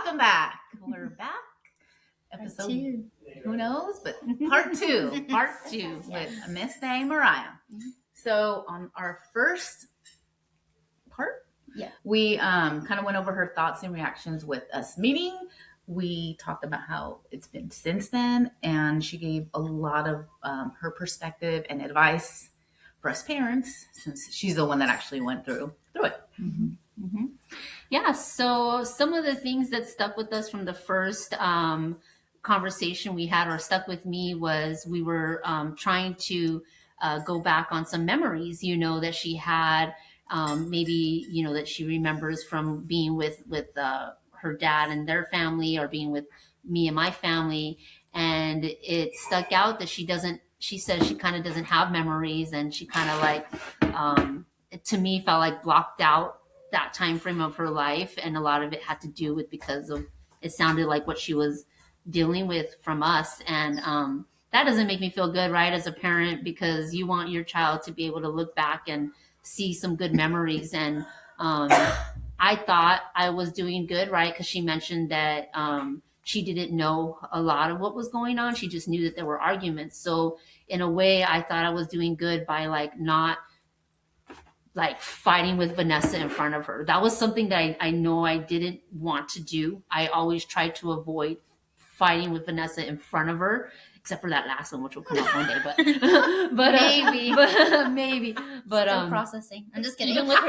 welcome back. We're back. Episode, who knows, but part two with Miss Day Mariyah. So on our first part, we kind of went over her thoughts and reactions with us meeting. We talked about how it's been since then, and she gave a lot of her perspective and advice for us parents, since she's the one that actually went through it. Yeah, so some of the things that stuck with us from the first conversation we had, or stuck with me, was we were trying to go back on some memories, that she had, maybe, that she remembers from being with her dad and their family, or being with me and my family. And it stuck out that she says she kind of doesn't have memories, and she kind of like, to me, felt like blocked out that time frame of her life, and a lot of it had to do with, because of, it sounded like what she was dealing with from us. And that doesn't make me feel good, right, as a parent, because you want your child to be able to look back and see some good memories. And I thought I was doing good, right, because she mentioned that she didn't know a lot of what was going on. She just knew that there were arguments. So in a way, I thought I was doing good by not fighting with Vanessa in front of her. That was something that I know I didn't want to do. I always tried to avoid fighting with Vanessa in front of her, except for that last one, which will come up one day. But maybe. But still processing. I'm just kidding. Even with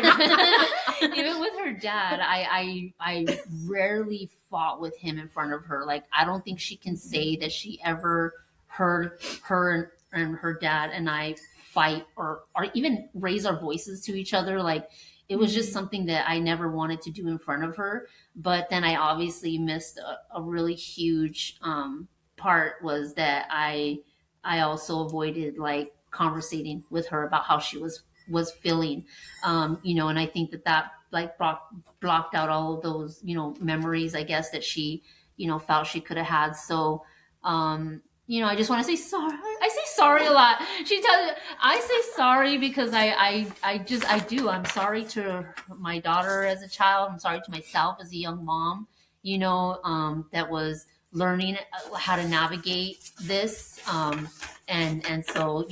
her dad, I rarely fought with him in front of her. Like, I don't think she can say that she ever heard her and her dad and I fight or even raise our voices to each other. Like, it was just something that I never wanted to do in front of her. But then I obviously missed a really huge part, was that I also avoided conversating with her about how she was feeling, and I think that blocked out all of those memories, I guess, that she felt she could have had. So I just want to say sorry. I say sorry a lot. She tells me I say sorry because I do. I'm sorry to my daughter as a child. I'm sorry to myself as a young mom, that was learning how to navigate this. And so,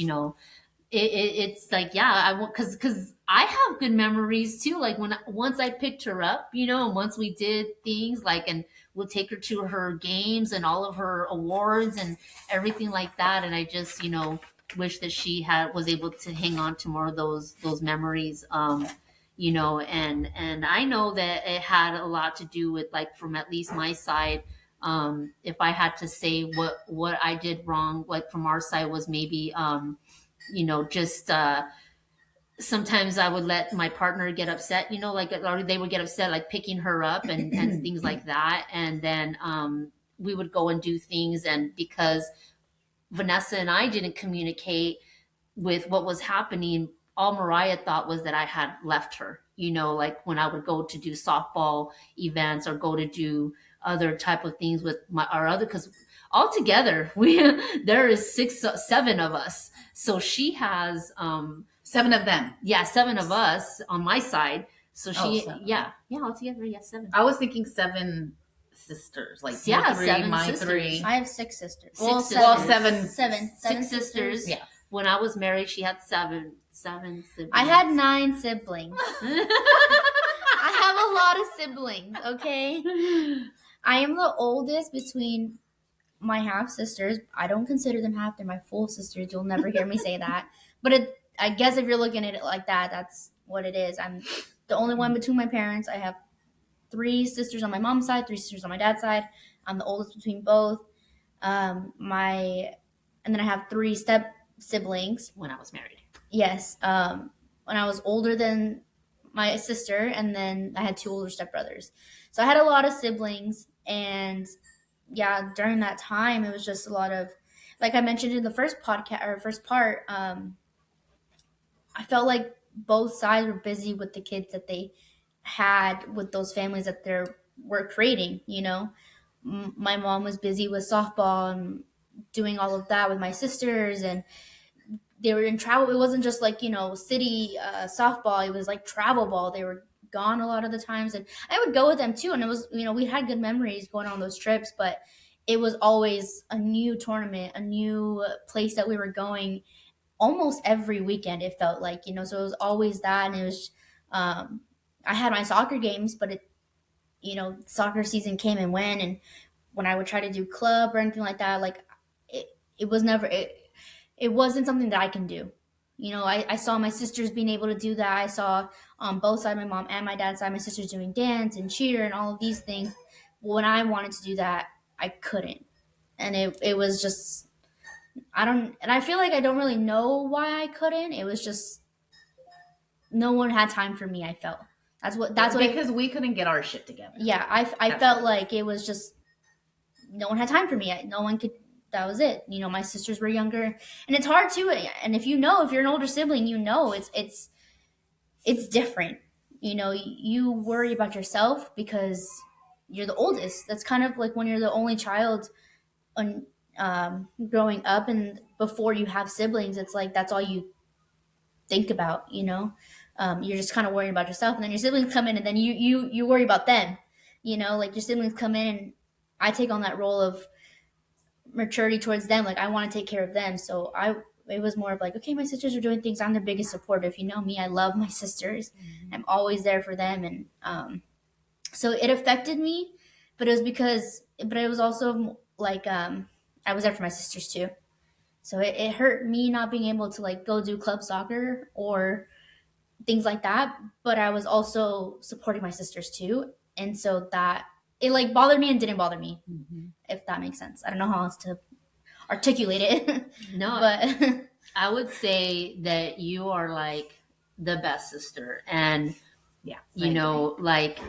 it's like, I want, cause I have good memories too. Like once I picked her up, and once we did things and we'll take her to her games and all of her awards and everything like that. And I just, wish that she was able to hang on to more of those memories. And I know that it had a lot to do with, from at least my side, if I had to say what I did wrong, from our side, was maybe, just sometimes I would let my partner get upset, or they would get upset, picking her up and things like that. And then we would go and do things. And because Vanessa and I didn't communicate with what was happening, all Mariyah thought was that I had left her, when I would go to do softball events or go to do other type of things with because altogether there is 7 of us. So she has 7 of them. Yeah, 7 of us on my side. So she, altogether, 7. I was thinking 7 sisters, 3, 7 my sisters. 3. I have 6 sisters. 7 6 sisters. Yeah. When I was married, she had 7 siblings. I had 9 siblings. I have a lot of siblings. Okay. I am the oldest between my half sisters. I don't consider them half; they're my full sisters. You'll never hear me say that. But I guess if you're looking at it like that, that's what it is. I'm the only one between my parents. I have 3 sisters on my mom's side, 3 sisters on my dad's side. I'm the oldest between both. And then I have 3 step siblings. When I was married. Yes. When I was older than my sister, and then I had 2 older stepbrothers. So I had a lot of siblings, and during that time, it was just a lot of, like I mentioned in the first podcast or first part, I felt like both sides were busy with the kids that they had with those families that they were creating. My mom was busy with softball and doing all of that with my sisters, and they were in travel. It wasn't just city softball. It was travel ball. They were gone a lot of the times, and I would go with them too. And it was, we had good memories going on those trips, but it was always a new tournament, a new place that we were going almost every weekend. It felt like, so it was always that. And it was, I had my soccer games, but soccer season came and went. And when I would try to do club or anything like that, like it was never, it wasn't something that I can do. I saw my sisters being able to do that. I saw on both sides, my mom and my dad's side, my sisters doing dance and cheer and all of these things. But when I wanted to do that, I couldn't. And it was just, and I feel like I don't really know why I couldn't. It was just, no one had time for me, I felt. Because we couldn't get our shit together. Yeah, I felt like it was just, no one had time for me. No one could, that was it. My sisters were younger, and it's hard too. And if you're an older sibling, it's different. You worry about yourself because you're the oldest. That's kind of like when you're the only child growing up, and before you have siblings, it's like that's all you think about. You're just kind of worrying about yourself, and then your siblings come in, and then you worry about them. Like your siblings come in, and I take on that role of maturity towards them. Like I want to take care of them. So it was more of like, okay, my sisters are doing things. I'm their biggest supporter. If you know me, I love my sisters. Mm-hmm. I'm always there for them. And so it affected me, but it was also like, I was there for my sisters too. So it hurt me not being able to like go do club soccer or things like that. But I was also supporting my sisters too. And so that it like bothered me and didn't bother me, if that makes sense. I don't know how else to articulate it. No, but I would say that you are like the best sister. And like,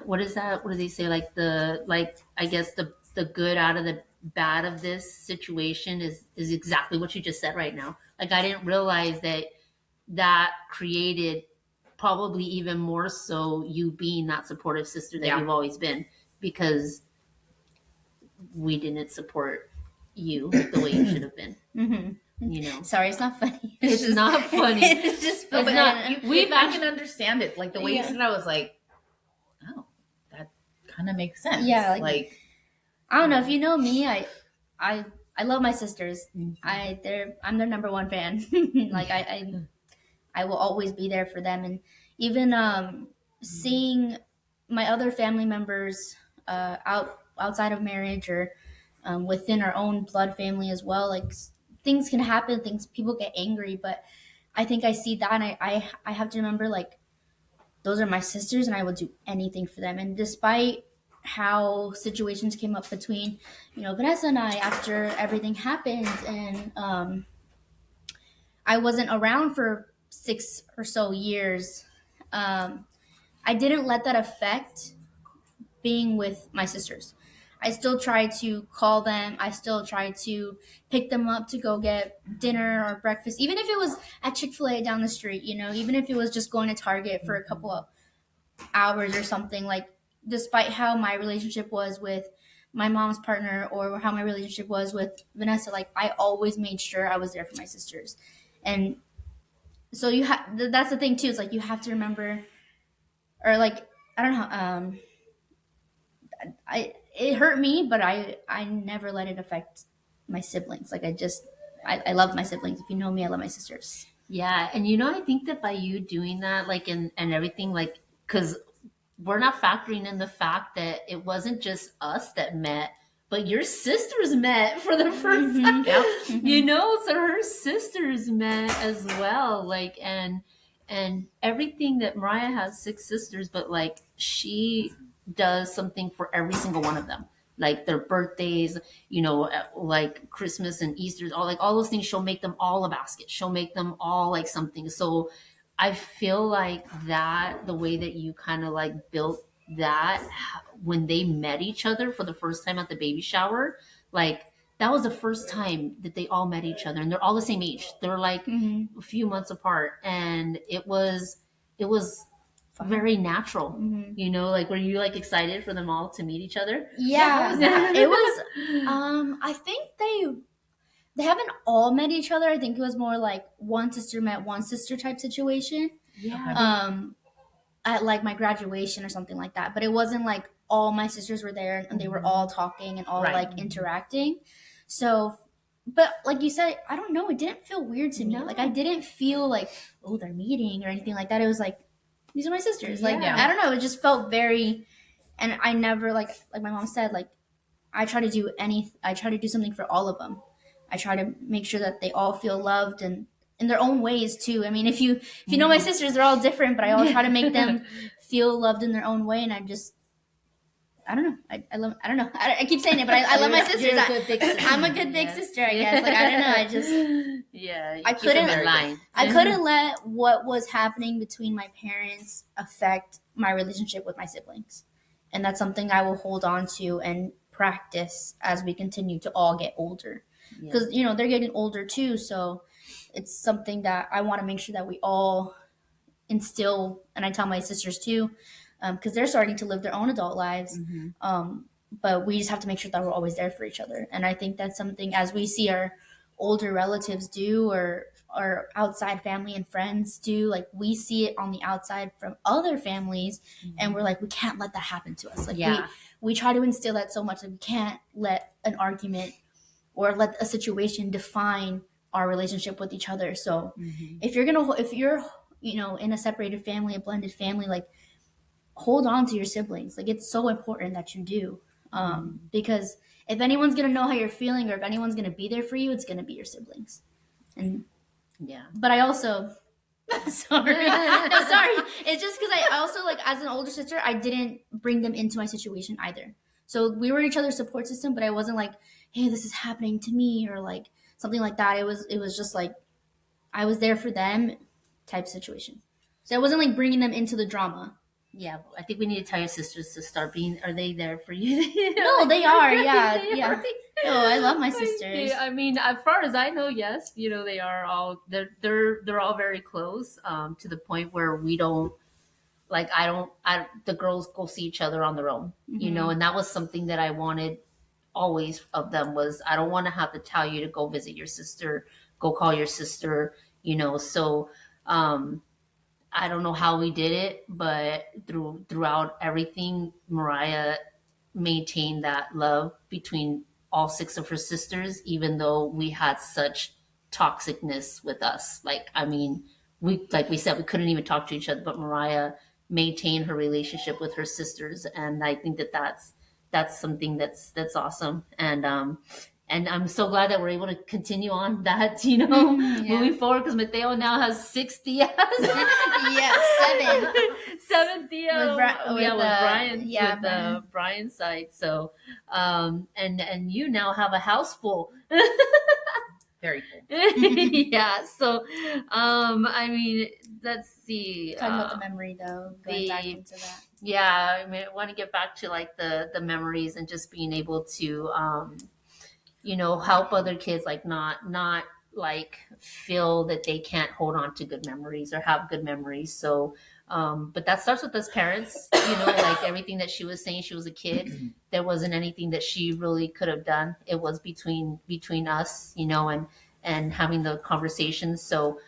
what is that? What do they say? Like I guess the good out of the bad of this situation is exactly what you just said right now. Like I didn't realize that created probably even more so you being that supportive sister that you've always been, because we didn't support you the way you should have been. Mm-hmm. Sorry, it's not funny. It's not funny. It's just funny. But not, I can understand it. Like the way you said it, I was like, oh, that kind of makes sense. Yeah, like I don't know, if you know me, I love my sisters. Mm-hmm. I'm their number one fan. Like I will always be there for them. And even seeing my other family members outside of marriage or within our own blood family as well, like things can happen, people get angry, but I think I see that, and I have to remember, like, those are my sisters and I will do anything for them. And despite how situations came up between Vanessa and I after everything happened, and I wasn't around for 6 or so years, I didn't let that affect being with my sisters. I still try to call them. I still try to pick them up to go get dinner or breakfast, even if it was at Chick-fil-A down the street, even if it was just going to Target for a couple of hours or something. Like, despite how my relationship was with my mom's partner or how my relationship was with Vanessa, like, I always made sure I was there for my sisters. And so that's the thing too. It's like you have to remember, or like, I don't know, it hurt me, but I never let it affect my siblings. Like I love my siblings. If you know me, I love my sisters. Yeah. And I think that by you doing that, like, and everything, like, because we're not factoring in the fact that it wasn't just us that met, but your sisters met for the first time. So her sisters met as well. Like, and everything that Mariyah has 6 sisters, but like she does something for every single one of them, like their birthdays, like Christmas and Easter, all those things. She'll make them all a basket. She'll make them all like something. So I feel like that the way that you kind of like built that when they met each other for the first time at the baby shower, like that was the first time that they all met each other, and they're all the same age. They're like a few months apart, and it was very natural. Like, were you like excited for them all to meet each other? Yeah, it was. I think they haven't all met each other. I think it was more like one sister met one sister type situation. Yeah. at like my graduation or something like that. But it wasn't like all my sisters were there and they were all talking and all like interacting. So, but like you said, I don't know, it didn't feel weird to me. Like I didn't feel like, oh, they're meeting or anything like that. It was like, these are my sisters. Like I don't know, it just felt very. And I never like my mom said, like I try to do something for all of them. I try to make sure that they all feel loved and in their own ways too. I mean, if you know my sisters, they're all different, but I all try to make them feel loved in their own way. And I don't know. I love. I don't know. I keep saying it, but I love my sisters. You're a good big sister. I'm a good big sister, I guess. Like I don't know. I just I couldn't let what was happening between my parents affect my relationship with my siblings, and that's something I will hold on to and practice as we continue to all get older. Because they're getting older too, so it's something that I want to make sure that we all instill, and I tell my sisters too, because they're starting to live their own adult lives. But we just have to make sure that we're always there for each other. And I think that's something, as we see our older relatives do, or outside family and friends do, like we see it on the outside from other families, and we're like, we can't let that happen to us. Like we try to instill that so much, like we can't let an argument or let a situation define our relationship with each other. So if you're in a separated family, a blended family, like hold on to your siblings. Like it's so important that you do, because if anyone's gonna know how you're feeling, or if anyone's gonna be there for you, it's gonna be your siblings. And but I also sorry. No, sorry. It's just because I also, like, as an older sister, I didn't bring them into my situation either. So we were each other's support system, but I wasn't like, hey, this is happening to me, or like something like that. It was just like I was there for them type situation. So I wasn't like bringing them into the drama. Yeah, I think we need to tell your sisters to start being. Are they there for you? No, they are. Yeah, yeah. No, I love my sisters. I mean, as far as I know, yes, they are all. They're all very close. To the point where we don't like. The girls go see each other on their own. And that was something that I wanted always of them, was I don't want to have to tell you to go visit your sister, go call your sister. So. I don't know how we did it, but throughout everything, Mariyah maintained that love between all 6 of her sisters, even though we had such toxicness with us. Like we said, we couldn't even talk to each other, but Mariyah maintained her relationship with her sisters. And I think that's something that's awesome. And I'm so glad that we're able to continue on that, moving forward, because Mateo now has 6 tias. Yeah, 7. 7 tias. With Brian's side. So, and you now have a house full. Very cool. Yeah. So, I mean, let's see. Talking about the memory, though. Going back into that. Yeah, I mean, I want to get back to like the memories and just being able to, help other kids, like not like feel that they can't hold on to good memories or have good memories. So, but that starts with us parents, like everything that she was saying, she was a kid. There wasn't anything that she really could have done. It was between us, and having the conversations. So,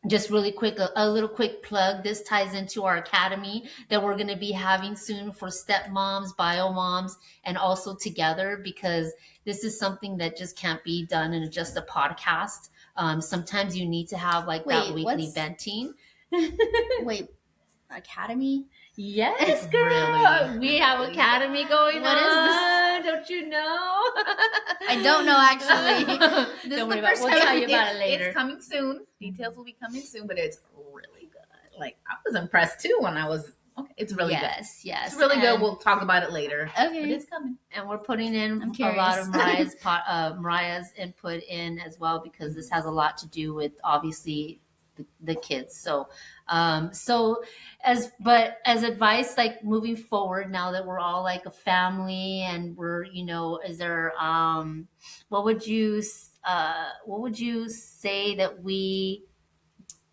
just really quick, a little quick plug. This ties into our academy that we're going to be having soon for stepmoms, bio moms, and also together, because this is something that just can't be done in just a podcast. Sometimes you need to have like that weekly venting. Wait, academy? Yes, girl. Really? We have academy going on. Is this? Don't you know? I don't know, actually. Don't worry about it. We'll tell you about it later. It's coming soon. Details will be coming soon, but it's really good. Like, I was impressed too when I was. Okay, it's really good. Yes. It's really good. We'll talk about it later. Okay. But it's coming. And we're putting in a lot of Mariyah's input in as well, because this has a lot to do with, obviously, the kids. So as advice, like moving forward, now that we're all like a family and we're, is there, what would you say that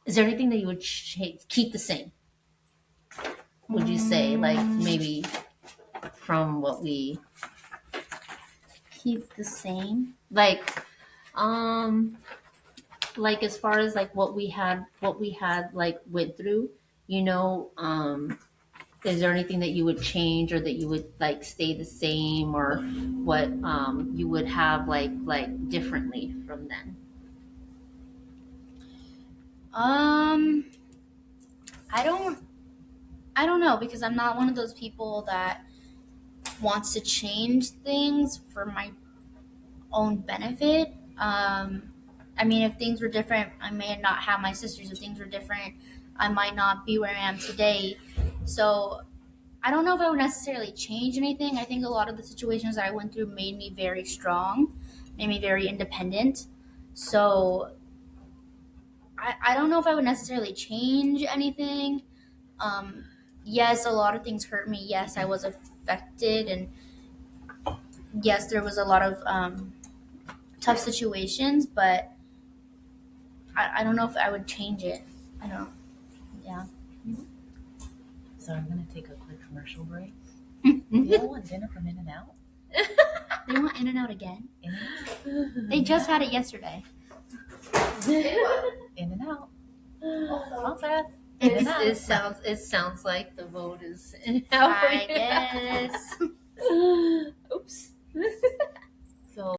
is there anything that you would keep the same? Would you say, like, maybe from what we keep the same? Like as far as like what we had like went through, you know, is there anything that you would change or that you would like stay the same, or what you would have like differently from then? I don't know, because I'm not one of those people that wants to change things for my own benefit. I mean, if things were different, I may not have my sisters. If things were different, I might not be where I am today. So I don't know if I would necessarily change anything. I think a lot of the situations that I went through made me very strong, made me very independent. So I don't know if I would necessarily change anything. Um, yes, a lot of things hurt me. Yes, I was affected, and yes, there was a lot of tough situations, but I don't know if I would change it. I don't. Yeah. So I'm gonna take a quick commercial break. They You all want dinner from In-N-Out? want In-N-Out again. In-N-Out. They just had it yesterday. In-N-Out. Process. It sounds like the vote is in now for I you. guess.